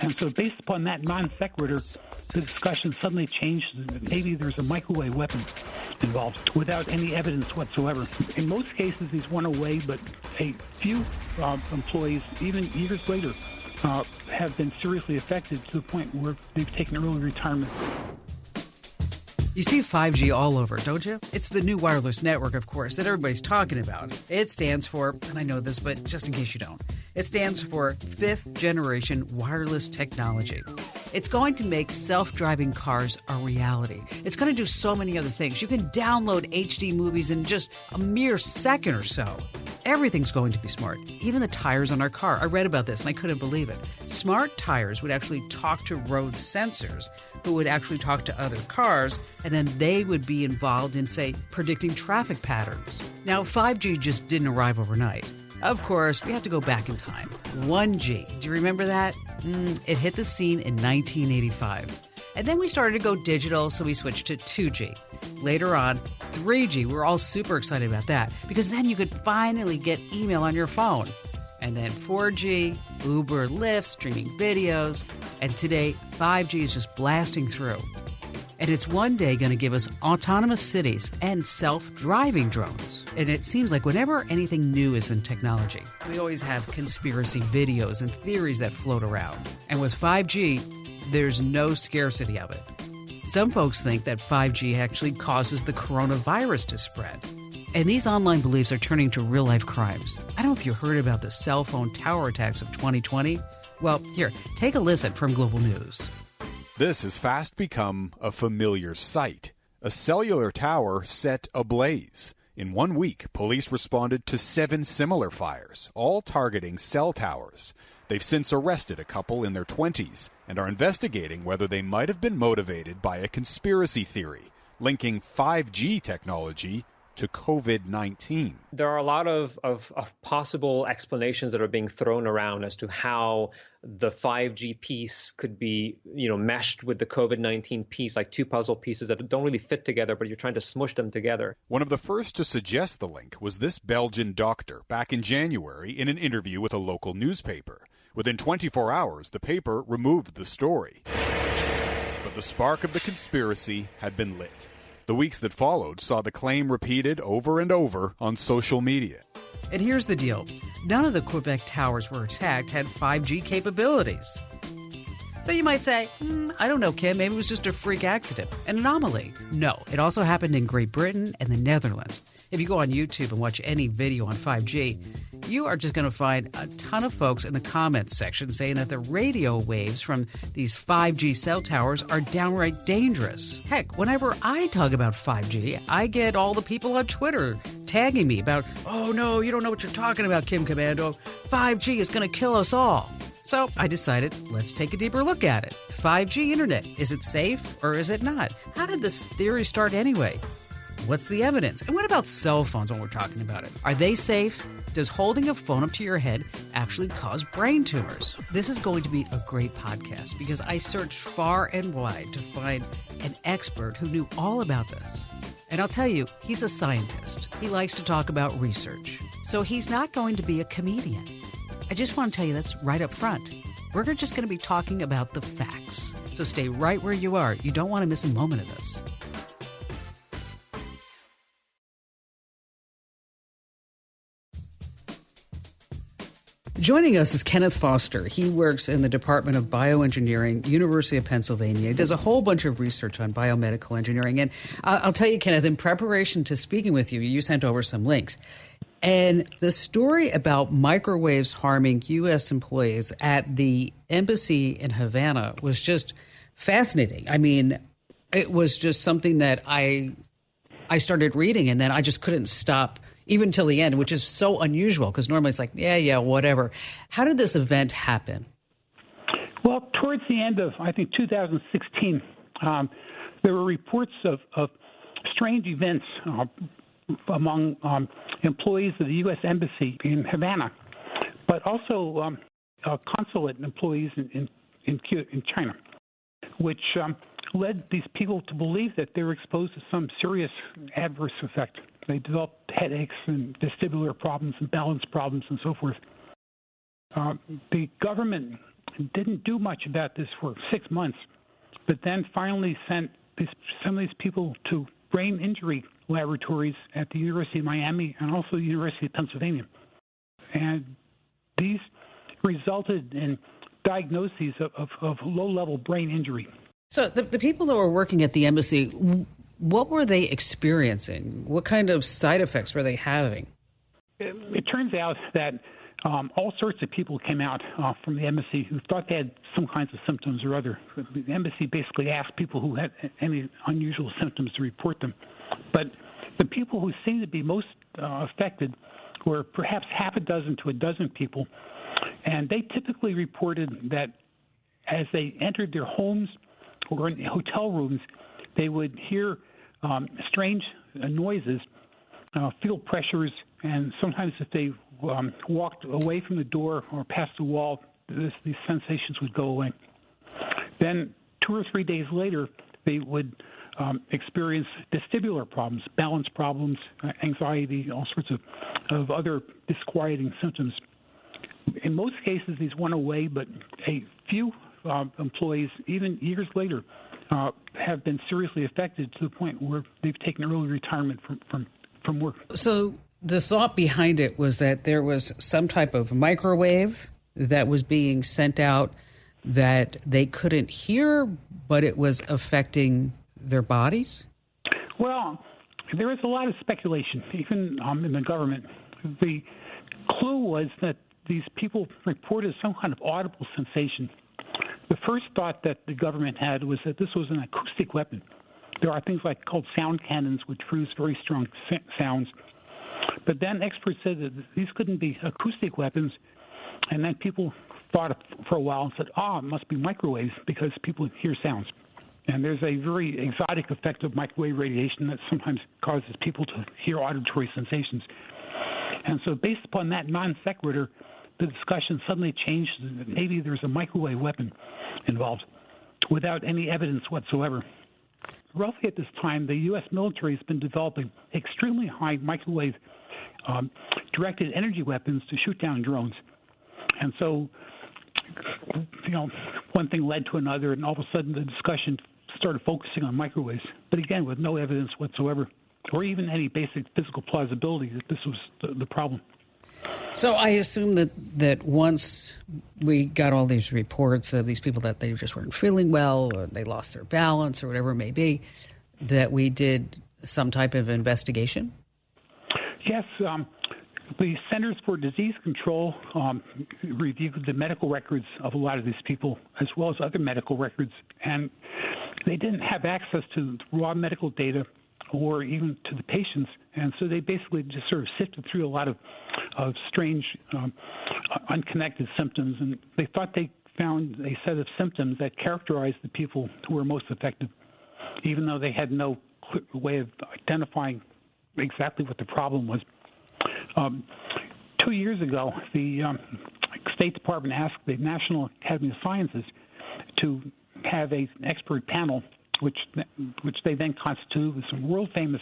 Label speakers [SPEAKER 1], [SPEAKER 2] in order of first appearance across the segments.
[SPEAKER 1] And so based upon that non sequitur, the discussion suddenly changed. Maybe there's a microwave weapon involved without any evidence whatsoever. In most cases, these went away, but a few employees, even years later, have been seriously affected to the point where they've taken early retirement.
[SPEAKER 2] You see 5G all over, don't you? It's the new wireless network, of course, that everybody's talking about. It stands for, and I know this, but just in case you don't, it stands for Fifth Generation Wireless Technology. It's going to make self-driving cars a reality. It's going to do so many other things. You can download HD movies in just a mere second or so. Everything's going to be smart, even the tires on our car. I read about this and I couldn't believe it. Smart tires would actually talk to road sensors who would actually talk to other cars, and then they would be involved in, say, predicting traffic patterns. Now, 5G just didn't arrive overnight. Of course, we have to go back in time. 1G, do you remember that? It hit the scene in 1985. And then we started to go digital, so we switched to 2G. Later on, 3G, we're all super excited about that because then you could finally get email on your phone. And then 4G, Uber, Lyft, streaming videos. And today, 5G is just blasting through. And it's one day going to give us autonomous cities and self-driving drones. And it seems like whenever anything new is in technology, we always have conspiracy videos and theories that float around. And with 5G, there's no scarcity of it. Some folks think that 5G actually causes the coronavirus to spread. And these online beliefs are turning to real-life crimes. I don't know if you heard about the cell phone tower attacks of 2020. Well, here, take a listen from Global News.
[SPEAKER 3] This has fast become a familiar sight. A cellular tower set ablaze. In 1 week, police responded to 7 similar fires, all targeting cell towers. They've since arrested a couple in their 20s and are investigating whether they might have been motivated by a conspiracy theory linking 5G technology to COVID-19.
[SPEAKER 4] There are a lot of possible explanations that are being thrown around as to how the 5G piece could be, meshed with the COVID-19 piece, like two puzzle pieces that don't really fit together, but you're trying to smush them together.
[SPEAKER 3] One of the first to suggest the link was this Belgian doctor back in January in an interview with a local newspaper. Within 24 hours, the paper removed the story. But the spark of the conspiracy had been lit. The weeks that followed saw the claim repeated over and over on social media.
[SPEAKER 2] And here's the deal. None of the Quebec towers were attacked had 5G capabilities. So you might say, I don't know, Kim, maybe it was just a freak accident, an anomaly. No, it also happened in Great Britain and the Netherlands. If you go on YouTube and watch any video on 5G, you are just going to find a ton of folks in the comments section saying that the radio waves from these 5G cell towers are downright dangerous. Heck, whenever I talk about 5G, I get all the people on Twitter tagging me about, oh no, you don't know what you're talking about, Kim Commando. 5G is going to kill us all. So I decided, let's take a deeper look at it. 5G internet, is it safe or is it not? How did this theory start anyway? What's the evidence? And what about cell phones when we're talking about it? Are they safe? Does holding a phone up to your head actually cause brain tumors? This is going to be a great podcast because I searched far and wide to find an expert who knew all about this. And I'll tell you, he's a scientist. He likes to talk about research. So he's not going to be a comedian. I just want to tell you that's right up front. We're just going to be talking about the facts. So stay right where you are. You don't want to miss a moment of this. Joining us is Kenneth Foster. He works in the Department of Bioengineering, University of Pennsylvania. He does a whole bunch of research on biomedical engineering. And I'll tell you, Kenneth, in preparation to speaking with you, you sent over some links. And the story about microwaves harming U.S. employees at the embassy in Havana was just fascinating. I mean, it was just something that I started reading, and then I just couldn't stop even till the end, which is so unusual because normally it's like, yeah, whatever. How did this event happen?
[SPEAKER 1] Well, towards the end of, I think, 2016, there were reports of strange events among employees of the U.S. Embassy in Havana, but also consulate employees in China, which led these people to believe that they were exposed to some serious adverse effect. They developed headaches and vestibular problems and balance problems and so forth. The government didn't do much about this for 6 months, but then finally sent some of these people to brain injury laboratories at the University of Miami and also the University of Pennsylvania. And these resulted in diagnoses of low-level brain injury.
[SPEAKER 2] So the people that were working at the embassy, what were they experiencing? What kind of side effects were they having?
[SPEAKER 1] It turns out that all sorts of people came out from the embassy who thought they had some kinds of symptoms or other. The embassy basically asked people who had any unusual symptoms to report them. But the people who seemed to be most affected were perhaps half a dozen to a dozen people, and they typically reported that as they entered their homes or in hotel rooms, they would hear strange noises, feel pressures, and sometimes if they walked away from the door or past the wall, these sensations would go away. Then 2 or 3 days later, they would experience vestibular problems, balance problems, anxiety, all sorts of other disquieting symptoms. In most cases, these went away, but a few employees, even years later, have been seriously affected to the point where they've taken early retirement from work.
[SPEAKER 2] So the thought behind it was that there was some type of microwave that was being sent out that they couldn't hear, but it was affecting their bodies?
[SPEAKER 1] Well, there is a lot of speculation, even in the government. The clue was that these people reported some kind of audible sensation. The first thought that the government had was that this was an acoustic weapon. There are things called sound cannons, which produce very strong sounds. But then experts said that these couldn't be acoustic weapons, and then people thought for a while and said, it must be microwaves because people hear sounds. And there's a very exotic effect of microwave radiation that sometimes causes people to hear auditory sensations. And so based upon that non sequitur, the discussion suddenly changed that maybe there's a microwave weapon involved without any evidence whatsoever. Roughly at this time, the U.S. military has been developing extremely high microwave directed energy weapons to shoot down drones. And so, one thing led to another, and all of a sudden the discussion started focusing on microwaves, but again, with no evidence whatsoever, or even any basic physical plausibility that this was the problem.
[SPEAKER 2] So I assume that once we got all these reports of these people that they just weren't feeling well or they lost their balance or whatever it may be, that we did some type of investigation?
[SPEAKER 1] Yes. The Centers for Disease Control reviewed the medical records of a lot of these people, as well as other medical records, and they didn't have access to raw medical data or even to the patients, and so they basically just sort of sifted through a lot of strange, unconnected symptoms, and they thought they found a set of symptoms that characterized the people who were most affected, even though they had no clear way of identifying exactly what the problem was. 2 years ago, the State Department asked the National Academy of Sciences to have an expert panel, which they then constituted with some world-famous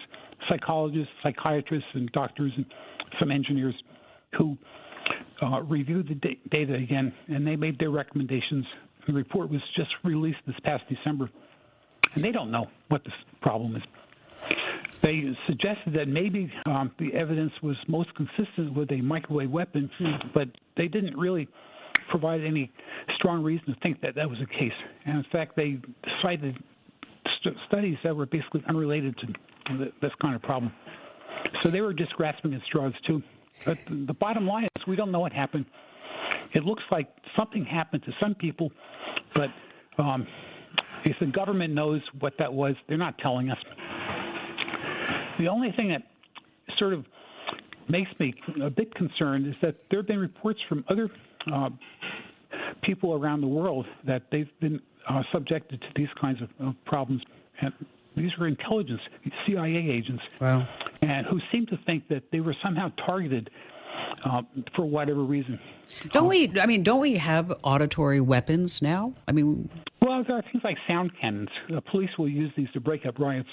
[SPEAKER 1] psychologists, psychiatrists, and doctors, and some engineers who reviewed the data again, and they made their recommendations. The report was just released this past December, and they don't know what this problem is. They suggested that maybe the evidence was most consistent with a microwave weapon, but they didn't really provide any strong reason to think that was the case. And in fact, they cited studies that were basically unrelated to this kind of problem. So they were just grasping at straws, too. But the bottom line is we don't know what happened. It looks like something happened to some people, but if the government knows what that was, they're not telling us. The only thing that sort of makes me a bit concerned is that there have been reports from other people around the world that they've been subjected to these kinds of problems. And these were intelligence, CIA agents,
[SPEAKER 2] wow,
[SPEAKER 1] and who seem to think that they were somehow targeted for whatever reason.
[SPEAKER 2] Don't we have auditory weapons now?
[SPEAKER 1] Well, there are things like sound cannons. The police will use these to break up riots.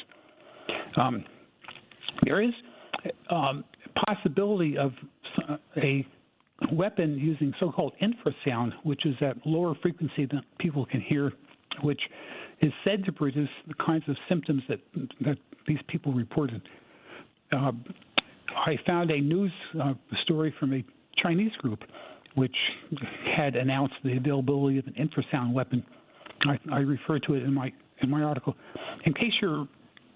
[SPEAKER 1] There is possibility of a weapon using so-called infrasound, which is at lower frequency than people can hear, which is said to produce the kinds of symptoms that these people reported. I found a news story from a Chinese group which had announced the availability of an infrasound weapon. I refer to it in my article. In case your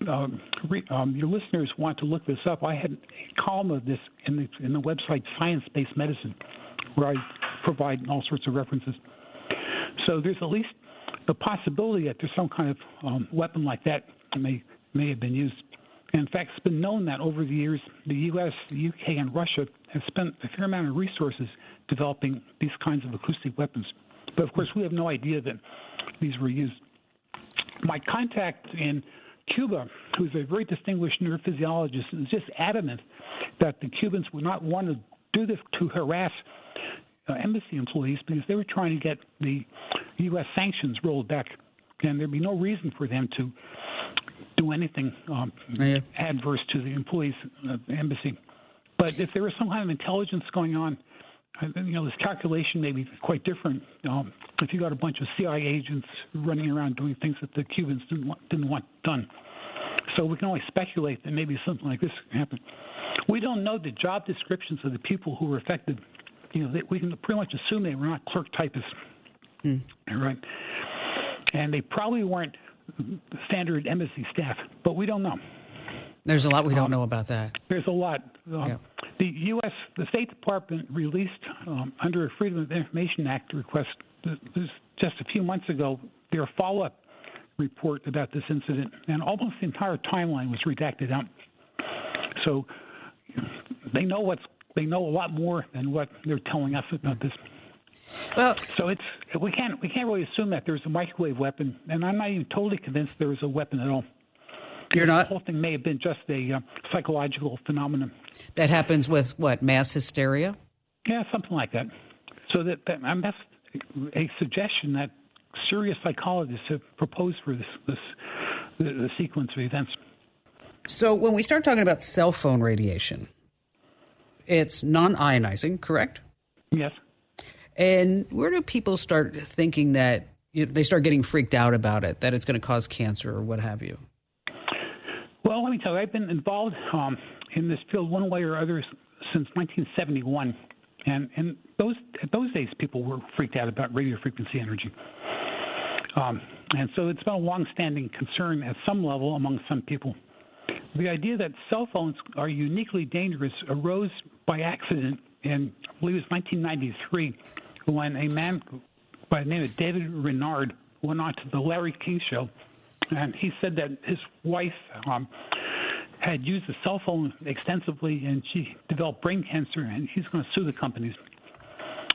[SPEAKER 1] listeners want to look this up, I had a column of this in the website Science-Based Medicine, where I provide all sorts of references. So there's at least the possibility that there's some kind of weapon like that may have been used. And in fact, it's been known that over the years, the U.S., the UK, and Russia have spent a fair amount of resources developing these kinds of acoustic weapons. But of course, we have no idea that these were used. My contact in Cuba, who's a very distinguished neurophysiologist, is just adamant that the Cubans would not want to do this to harass embassy employees because they were trying to get the U.S. sanctions rolled back, and there'd be no reason for them to do anything adverse to the employees of the embassy. But if there was some kind of intelligence going on, this calculation may be quite different. If you got a bunch of CIA agents running around doing things that the Cubans didn't want done. So we can only speculate that maybe something like this happened. We don't know the job descriptions of the people who were affected. We can pretty much assume they were not clerk typists, right? And they probably weren't standard embassy staff, but we don't know.
[SPEAKER 2] There's a lot we don't know about that.
[SPEAKER 1] There's a lot. The State Department released, under a Freedom of Information Act request, just a few months ago, their follow-up report about this incident, and almost the entire timeline was redacted out. So they know a lot more than what they're telling us about this.
[SPEAKER 2] Well,
[SPEAKER 1] so we can't really assume that there's a microwave weapon, and I'm not even totally convinced there was a weapon at all.
[SPEAKER 2] You're not?
[SPEAKER 1] The whole thing may have been just a psychological phenomenon.
[SPEAKER 2] That happens with what, mass hysteria?
[SPEAKER 1] Yeah, something like that. So that's a suggestion that serious psychologists have proposed for the sequence of events.
[SPEAKER 2] So when we start talking about cell phone radiation, it's non-ionizing, correct?
[SPEAKER 1] Yes.
[SPEAKER 2] And where do people start thinking that they start getting freaked out about it, that it's going to cause cancer or what have you?
[SPEAKER 1] Well, let me tell you, I've been involved in this field one way or other since 1971. And at those days, people were freaked out about radio frequency energy. And so it's been a long-standing concern at some level among some people. The idea that cell phones are uniquely dangerous arose by accident in, I believe it was 1993, when a man by the name of David Renard went on to the Larry King Show, and he said that his wife had used the cell phone extensively, and she developed brain cancer, and he's going to sue the companies.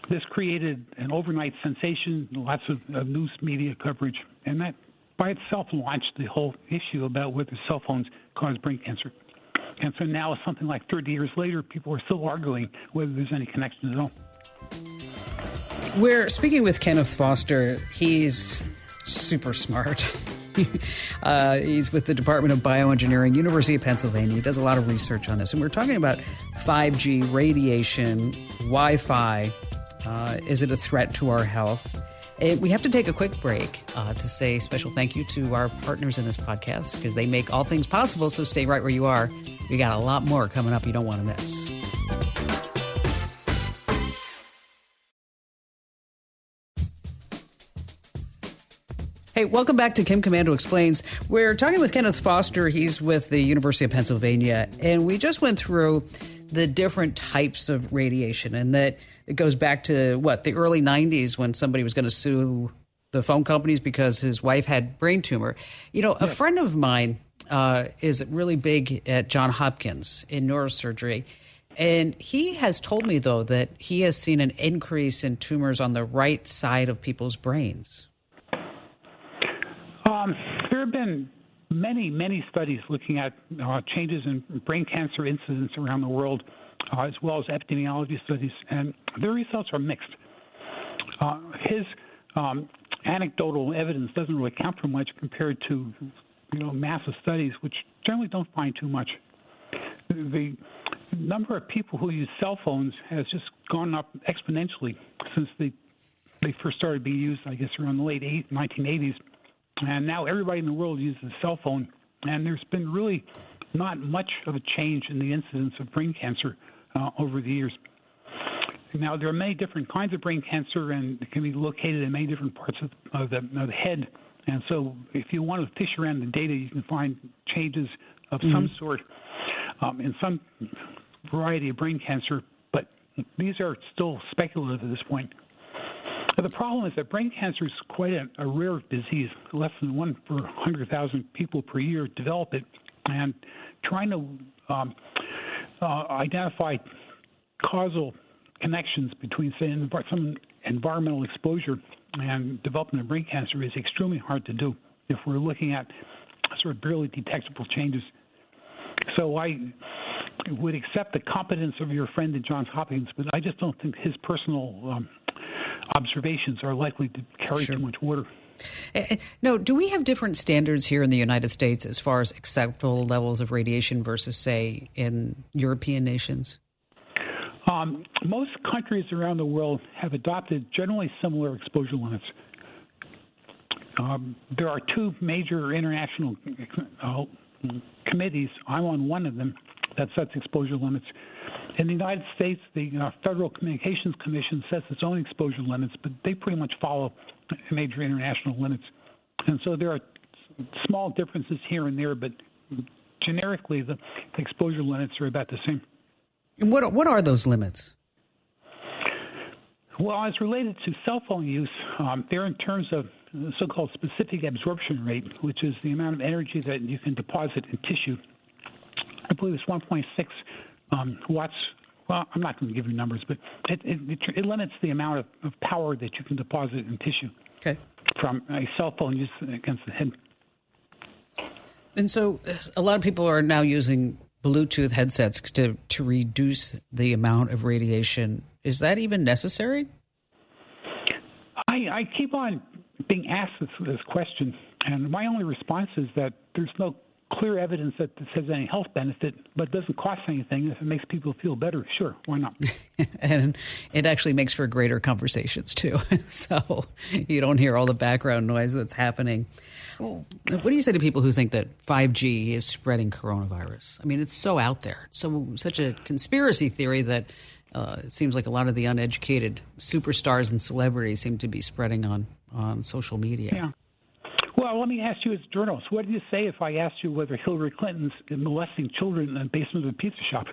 [SPEAKER 1] This created an overnight sensation, lots of news media coverage, and that by itself launched the whole issue about whether cell phones cause brain cancer. And so now, something like 30 years later, people are still arguing whether there's any connection at all.
[SPEAKER 2] We're speaking with Kenneth Foster. He's super smart. He's with the Department of Bioengineering, University of Pennsylvania. He does a lot of research on this. And we're talking about 5G, radiation, Wi-Fi. Is it a threat to our health? And we have to take a quick break to say special thank you to our partners in this podcast because they make all things possible. So stay right where you are. We got a lot more coming up you don't want to miss. Hey, welcome back to Kim Komando Explains. We're talking with Kenneth Foster. He's with the University of Pennsylvania. And we just went through the different types of radiation and that it goes back to, the early 90s when somebody was going to sue the phone companies because his wife had brain tumor. A friend of mine is really big at Johns Hopkins in neurosurgery. And he has told me, though, that he has seen an increase in tumors on the right side of people's brains.
[SPEAKER 1] There have been many, many studies looking at changes in brain cancer incidence around the world, as well as epidemiology studies, and their results are mixed. His anecdotal evidence doesn't really count for much compared to, massive studies, which generally don't find too much. The number of people who use cell phones has just gone up exponentially since they first started being used, I guess, around the late 1980s. And now everybody in the world uses a cell phone. And there's been really not much of a change in the incidence of brain cancer over the years. Now, there are many different kinds of brain cancer, and it can be located in many different parts of the head. And so if you want to fish around the data, you can find changes of some sort in some variety of brain cancer, but these are still speculative at this point. The problem is that brain cancer is quite a rare disease. Less than 1 per 100,000 people per year develop it, and trying to identify causal connections between, say, some environmental exposure and development of brain cancer is extremely hard to do if we're looking at sort of barely detectable changes. So I would accept the competence of your friend at Johns Hopkins, but I just don't think his personal observations are likely to carry too much water.
[SPEAKER 2] No, do we have different standards here in the United States as far as acceptable levels of radiation versus, say, in European nations?
[SPEAKER 1] Most countries around the world have adopted generally similar exposure limits. There are 2 major international committees. I'm on one of them that sets exposure limits. In the United States, the Federal Communications Commission sets its own exposure limits, but they pretty much follow major international limits. And so there are small differences here and there, but generically the exposure limits are about the same.
[SPEAKER 2] And what are those limits?
[SPEAKER 1] Well, as related to cell phone use, they're in terms of the so-called specific absorption rate, which is the amount of energy that you can deposit in tissue. I believe it's 1.6 watts. Well, I'm not going to give you numbers, but it limits the amount of power that you can deposit in tissue from a cell phone use against the head.
[SPEAKER 2] And so a lot of people are now using Bluetooth headsets to reduce the amount of radiation. Is that even necessary?
[SPEAKER 1] I keep on being asked this question, and my only response is that there's no clear evidence that this has any health benefit, but it doesn't cost anything. If it makes people feel better, sure, why not?
[SPEAKER 2] And it actually makes for greater conversations, too. So you don't hear all the background noise that's happening. What do you say to people who think that 5G is spreading coronavirus? I mean, it's so out there. It's such a conspiracy theory that it seems like a lot of the uneducated superstars and celebrities seem to be spreading on social media.
[SPEAKER 1] Yeah. Well, let me ask you as a journalist, what do you say if I asked you whether Hillary Clinton's molesting children in the basement of a pizza shop?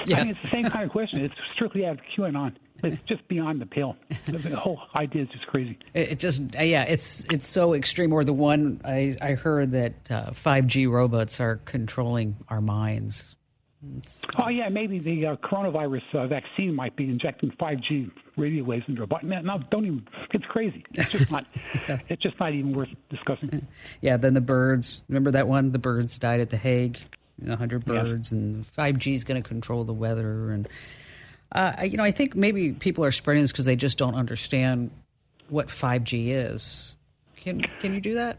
[SPEAKER 2] Yeah.
[SPEAKER 1] I mean, it's the same kind of question. It's strictly out of QAnon. It's just beyond the pale. The whole idea is just crazy.
[SPEAKER 2] It's so extreme. Or the one I heard that 5G robots are controlling our minds.
[SPEAKER 1] Maybe the coronavirus vaccine might be injecting 5G radio waves into a body. No, don't even. It's crazy. It's just not. It's just not even worth discussing.
[SPEAKER 2] Yeah. Then the birds. Remember that one? The birds died at The Hague. 100 birds, and 5G is going to control the weather. And I think maybe people are spreading this because they just don't understand what 5G is. Can you do that?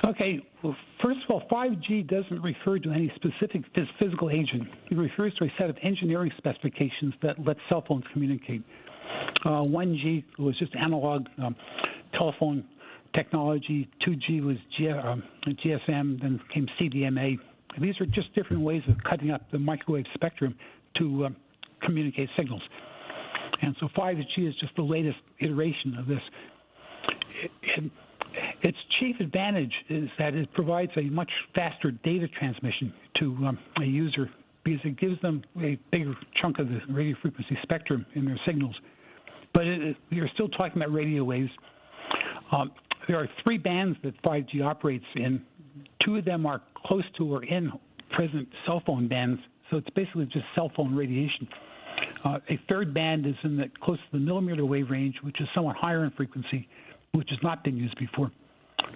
[SPEAKER 1] Okay. Well, first of all, 5G doesn't refer to any specific physical agent. It refers to a set of engineering specifications that let cell phones communicate. 1G was just analog telephone technology. 2G was GSM, then came CDMA. These are just different ways of cutting up the microwave spectrum to communicate signals. And so 5G is just the latest iteration of this. Its chief advantage is that it provides a much faster data transmission to a user because it gives them a bigger chunk of the radio frequency spectrum in their signals. But you're still talking about radio waves. There are 3 bands that 5G operates in. 2 of them are close to or in present cell phone bands, so it's basically just cell phone radiation. A 3rd band is close to the millimeter wave range, which is somewhat higher in frequency, which has not been used before.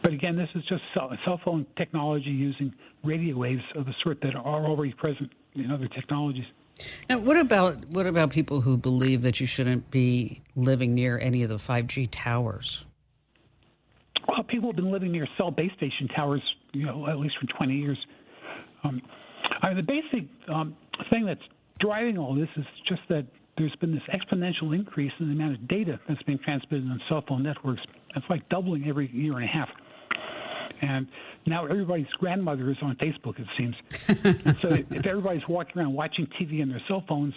[SPEAKER 1] But again, this is just cell phone technology using radio waves of the sort that are already present in other technologies.
[SPEAKER 2] Now, what about people who believe that you shouldn't be living near any of the 5G towers?
[SPEAKER 1] Well, people have been living near cell base station towers, at least for 20 years. The basic thing that's driving all this is just that there's been this exponential increase in the amount of data that's being transmitted on cell phone networks. It's like doubling every year and a half. And now everybody's grandmother is on Facebook, it seems. And so if everybody's walking around watching TV on their cell phones,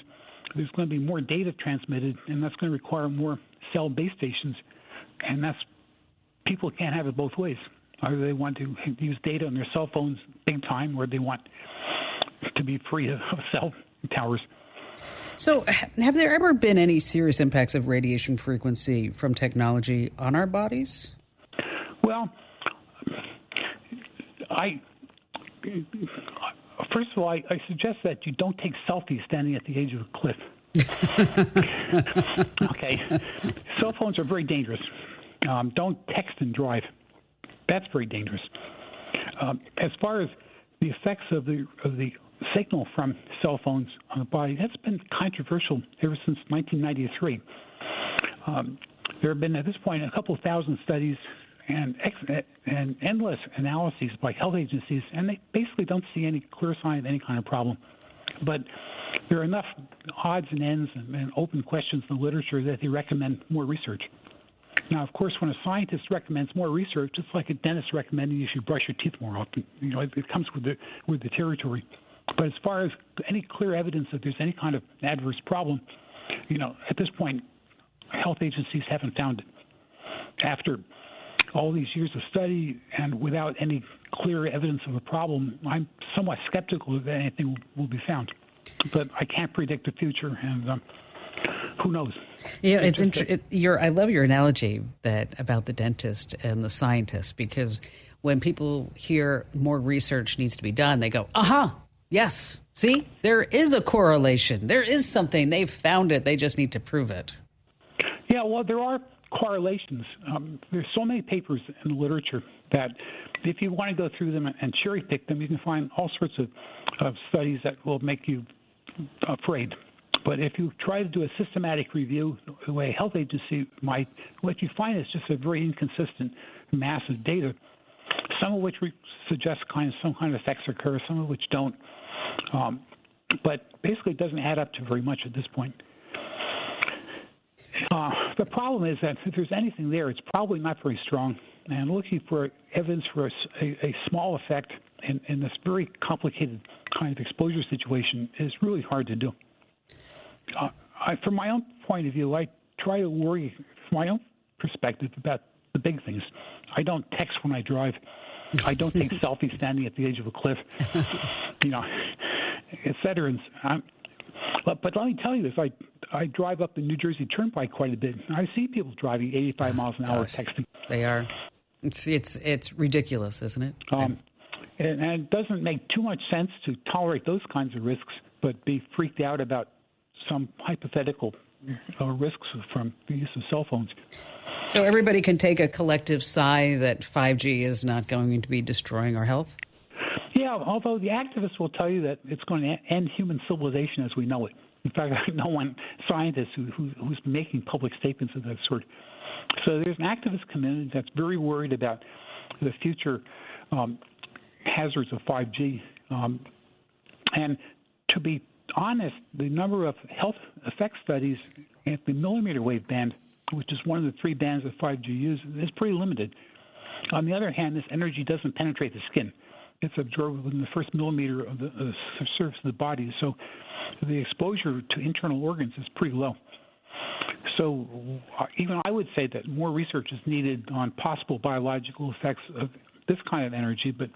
[SPEAKER 1] there's going to be more data transmitted, and that's going to require more cell base stations. And people can't have it both ways. Either they want to use data on their cell phones big time, or they want to be free of cell towers.
[SPEAKER 2] So have there ever been any serious impacts of radiation frequency from technology on our bodies?
[SPEAKER 1] Well, first of all, I suggest that you don't take selfies standing at the edge of a cliff. Okay. Cell phones are very dangerous. Don't text and drive. That's very dangerous. As far as the effects of the signal from cell phones on the body, that's been controversial ever since 1993. There have been, at this point, a couple of thousand studies and endless analyses by health agencies, and they basically don't see any clear sign of any kind of problem. But there are enough odds and ends and open questions in the literature that they recommend more research. Now, of course, when a scientist recommends more research, it's like a dentist recommending you should brush your teeth more often. It comes with the territory. But as far as any clear evidence that there's any kind of adverse problem, at this point, health agencies haven't found it. After all these years of study and without any clear evidence of a problem, I'm somewhat skeptical that anything will be found. But I can't predict the future, and who knows?
[SPEAKER 2] It's I love your analogy about the dentist and the scientist, because when people hear more research needs to be done, they go, yes, see, there is a correlation. There is something. They've found it. They just need to prove it.
[SPEAKER 1] Yeah, well, there are correlations. There's so many papers in the literature that if you want to go through them and cherry pick them, you can find all sorts of studies that will make you afraid. But if you try to do a systematic review the way a health agency might, what you find is just a very inconsistent mass of data, some of which suggest some kind of effects occur, some of which don't. But basically it doesn't add up to very much at this point. The problem is that if there's anything there, it's probably not very strong. And looking for evidence for a small effect in this very complicated kind of exposure situation is really hard to do. From my own point of view, I try to worry from my own perspective about the big things. I don't text when I drive. I don't take selfies standing at the edge of a cliff, et cetera. But let me tell you this. I drive up the New Jersey Turnpike quite a bit. I see people driving 85 miles an hour texting.
[SPEAKER 2] They are. It's ridiculous, isn't it?
[SPEAKER 1] And it doesn't make too much sense to tolerate those kinds of risks, but be freaked out about some hypothetical risks from the use of cell phones.
[SPEAKER 2] So everybody can take a collective sigh that 5G is not going to be destroying our health?
[SPEAKER 1] Yeah, although the activists will tell you that it's going to end human civilization as we know it. In fact, I know one scientist who's making public statements of that sort. So there's an activist community that's very worried about the future hazards of 5G. And to be honest, the number of health effect studies at the millimeter wave band, which is one of the three bands that 5G uses, is pretty limited. On the other hand, this energy doesn't penetrate the skin. It's absorbed within the first millimeter of the surface of the body. So the exposure to internal organs is pretty low. So even I would say that more research is needed on possible biological effects of this kind of energy, but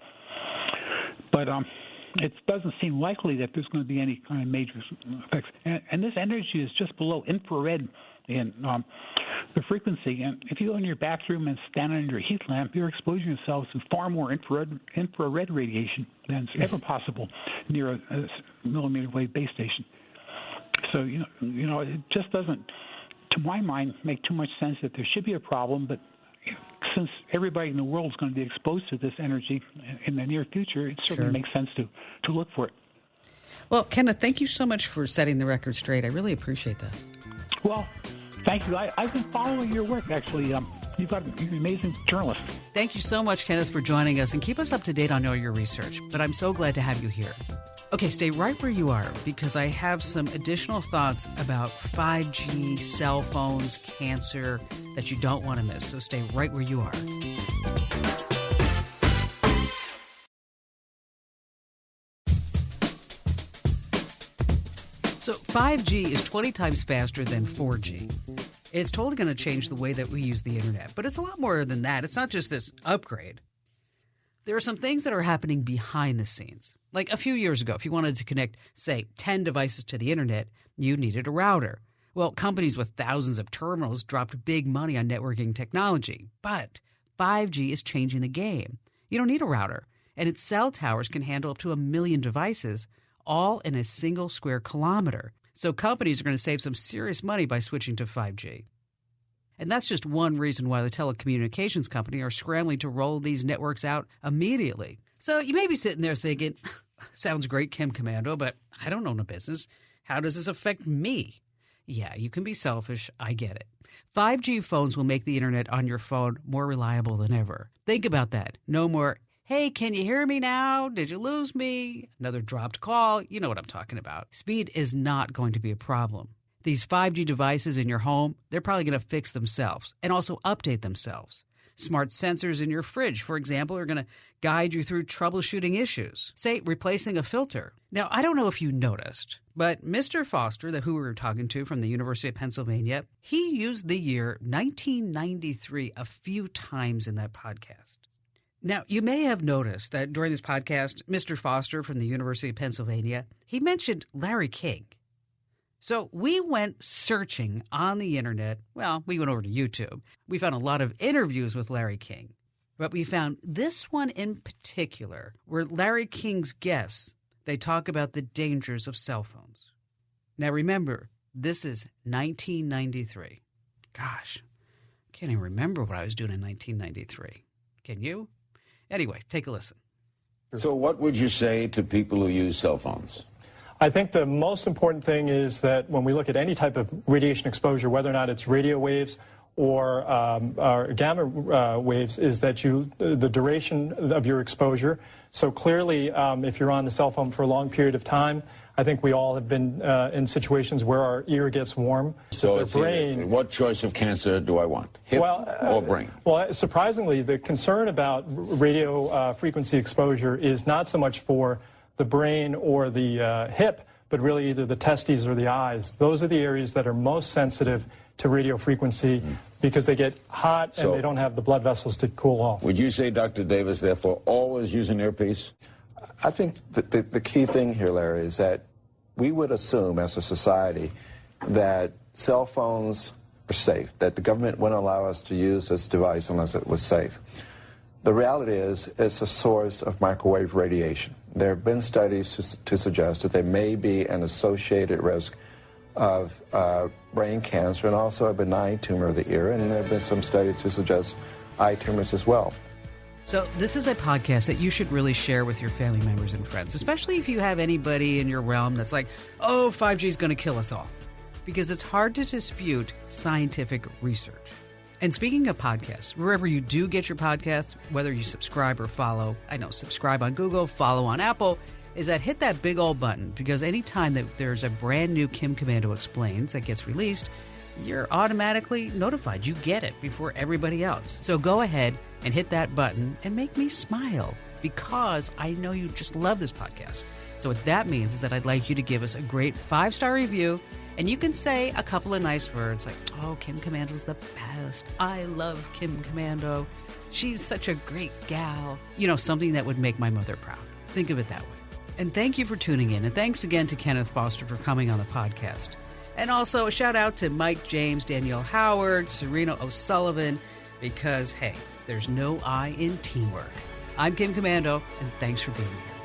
[SPEAKER 1] it doesn't seem likely that there's going to be any kind of major effects. And this energy is just below infrared in the frequency. And if you go in your bathroom and stand under a heat lamp, you're exposing yourself to far more infrared radiation than is ever possible near a millimeter wave base station. So, it just doesn't, to my mind, make too much sense that there should be a problem, but since everybody in the world is going to be exposed to this energy in the near future, it certainly makes sense to look for it.
[SPEAKER 2] Well, Kenneth, thank you so much for setting the record straight. I really appreciate this.
[SPEAKER 1] Well, thank you. I've been following your work, actually. You're an amazing journalist.
[SPEAKER 2] Thank you so much, Kenneth, for joining us, and keep us up to date on all your research. But I'm so glad to have you here. Okay, stay right where you are because I have some additional thoughts about 5G, cell phones, cancer that you don't want to miss. So stay right where you are. So 5G is 20 times faster than 4G. It's totally going to change the way that we use the internet, but it's a lot more than that. It's not just this upgrade. There are some things that are happening behind the scenes. Like a few years ago, if you wanted to connect, say, 10 devices to the internet, you needed a router. Well, companies with thousands of terminals dropped big money on networking technology. But 5G is changing the game. You don't need a router, and its cell towers can handle up to 1 million devices, all in a single square kilometer. So companies are going to save some serious money by switching to 5G. And that's just one reason why the telecommunications company are scrambling to roll these networks out immediately. So you may be sitting there thinking, sounds great, Kim Komando, but I don't own a business. How does this affect me? Yeah, you can be selfish. I get it. 5G phones will make the internet on your phone more reliable than ever. Think about that. No more, hey, can you hear me now? Did you lose me? Another dropped call. You know what I'm talking about. Speed is not going to be a problem. These 5G devices in your home, they're probably going to fix themselves and also update themselves. Smart sensors in your fridge, for example, are going to guide you through troubleshooting issues. Say, replacing a filter. Now, I don't know if you noticed, but Mr. Foster, who we were talking to from the University of Pennsylvania, he used the year 1993 a few times in that podcast. Now, you may have noticed that during this podcast, Mr. Foster from the University of Pennsylvania, he mentioned Larry King. So we went searching on the internet. Well, we went over to YouTube. We found a lot of interviews with Larry King. But we found this one in particular where Larry King's guests, they talk about the dangers of cell phones. Now remember, this is 1993. Gosh, I can't even remember what I was doing in 1993. Can you? Anyway, take a listen.
[SPEAKER 5] So what would you say to people who use cell phones?
[SPEAKER 6] I think the most important thing is that when we look at any type of radiation exposure, whether or not it's radio waves or gamma waves, is that the duration of your exposure. So clearly, if you're on the cell phone for a long period of time, I think we all have been in situations where our ear gets warm.
[SPEAKER 5] So it's brain. What choice of cancer do I want, hip or brain?
[SPEAKER 6] Well, surprisingly, the concern about radio frequency exposure is not so much for the brain or the hip, but really either the testes or the eyes. Those are the areas that are most sensitive to radio frequency because they get hot and they don't have the blood vessels to cool off.
[SPEAKER 5] Would you say, Dr. Davis, therefore, always use an earpiece?
[SPEAKER 7] I think the key thing here, Larry, is that we would assume as a society that cell phones are safe, that the government wouldn't allow us to use this device unless it was safe. The reality is it's a source of microwave radiation. There have been studies to suggest that there may be an associated risk of brain cancer and also a benign tumor of the ear, and there have been some studies to suggest eye tumors as well.
[SPEAKER 2] So this is a podcast that you should really share with your family members and friends, especially if you have anybody in your realm that's like, oh, 5G is going to kill us all, because it's hard to dispute scientific research. And speaking of podcasts, wherever you do get your podcasts, whether you subscribe or follow, I know subscribe on Google, follow on Apple, is that hit that big old button, because anytime that there's a brand new Kim Komando Explains that gets released, you're automatically notified. You get it before everybody else. So go ahead and hit that button and make me smile, because I know you just love this podcast. So what that means is that I'd like you to give us a great 5-star review, and you can say a couple of nice words like, oh, Kim Komando's the best. I love Kim Komando. She's such a great gal. You know, something that would make my mother proud. Think of it that way. And thank you for tuning in. And thanks again to Kenneth Foster for coming on the podcast. And also a shout out to Mike James, Danielle Howard, Serena O'Sullivan, because, hey, there's no I in teamwork. I'm Kim Komando, and thanks for being here.